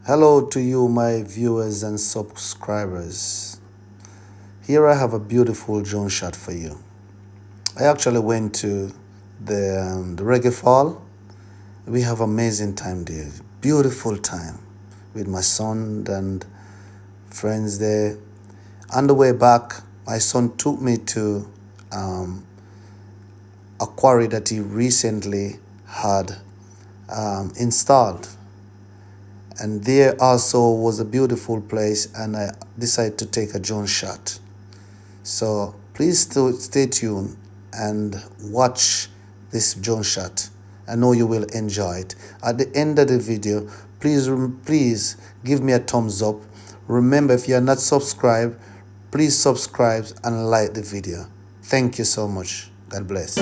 Hello to you, my viewers and subscribers. Here I have a beautiful drone shot for you. I actually went to the Reggae Fall. We have amazing time there, beautiful time with my son and friends there. On the way back, my son took me to a quarry that he recently had installed. And there also was a beautiful place, and I decided to take a drone shot. So please stay tuned and watch this drone shot. I know you will enjoy it. At the end of the video, please give me a thumbs up. Remember, if you are not subscribed, please subscribe and like the video. Thank you so much. God bless.